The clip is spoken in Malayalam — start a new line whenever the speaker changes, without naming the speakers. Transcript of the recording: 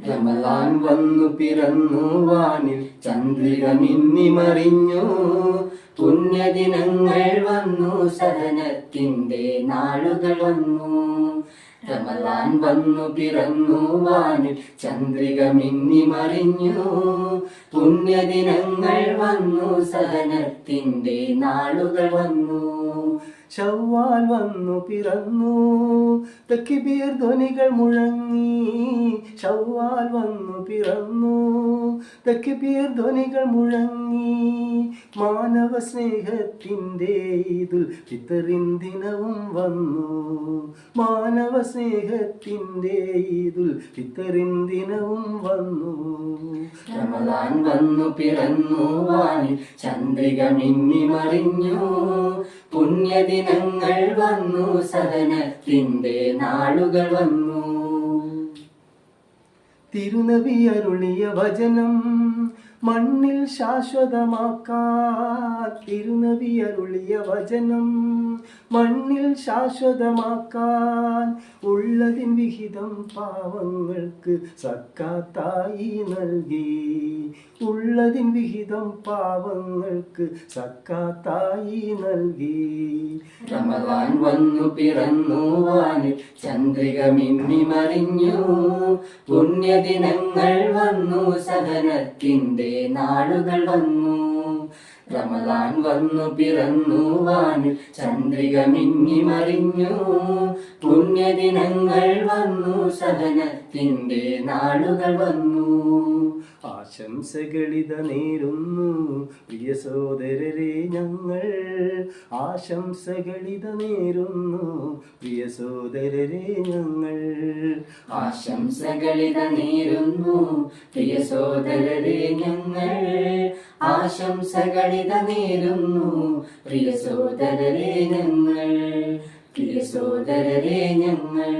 റമളാൻ വന്നു പിറന്നു വാനിൽ ചന്ദ്രിക മിന്നിമറിഞ്ഞു. പുണ്യദിനങ്ങൾ വന്നു സഹനത്തിന്റെ നാളുകൾ വന്നു. റമളാൻ വന്നു പിറന്നു വാനിൽ ചന്ദ്രിക മിന്നിമറിഞ്ഞു. പുണ്യദിനങ്ങൾ വന്നു സഹനത്തിന്റെ നാളുകൾ വന്നു. ശവ്വാൽ വന്നു പിറന്നു തക്ബീർ ധ്വനികൾ മുഴങ്ങി. ശവ്വാൽ വന്നു പിറന്നു തക്ബീർ ധ്വനികൾ മുഴങ്ങി. മാനവ സ്നേഹത്തിൻ്റെ ഈദുൽ ഫിത്തറിൻ ദിനവും വന്നു. മാനവ സ്നേഹത്തിൻ്റെ ഈദുൽ ഫിത്തറിൻ ദിനവും വന്നു. റമളാൻ വന്നു പിറന്നു വാനിൽ ചന്ദ്രിക മിന്നിമറിഞ്ഞു. പുണ്യദിനങ്ങൾ വന്നു സഹനത്തിന്റെ നാളുകൾ വന്നു. തിരുനബി അരുളിയ വചനം മണ്ണിൽ ശാശ്വതമാക്കാൻ. തിരുനബി അരുളിയ വചനം മണ്ണിൽ ശാശ്വതമാക്കാൻ. ഉള്ളതിൻ വിഹിതം പാവങ്ങൾക്ക് സക്കാത്തായി നൽകി. ഉള്ളതിൻ വിഹിതം പാവങ്ങൾക്ക് സക്കാത്തായി നൽകി. റമളാൻ വന്നു പിറന്നു വാനിൽ ചന്ദ്രിക മിന്നിമറിഞ്ഞു. പുണ്യദിനങ്ങൾ വന്നു സഹനത്തിന്റെ നാളുകൾ വന്നു. റമളാൻ വന്നു പിറന്നു വാനിൽ ചന്ദ്രിക മിന്നിമറിഞ്ഞു. പുണ്യദിനങ്ങൾ വന്നു സഹനത്തിന്റെ നാളുകൾ വന്നു. ആശംസകളിത നേരുന്നു പ്രിയ സോദരരെ ഞങ്ങൾ. ആശംസകളിത നേരുന്നു പ്രിയ സോദരരെ ഞങ്ങൾ. ആശംസകളിത നേരുന്നു പ്രിയ സോദരരെ ഞങ്ങൾ. ആശംസകളിത നേരുന്നു പ്രിയ സോദരരെ ഞങ്ങൾ. പ്രിയ സോദരരെ ഞങ്ങൾ.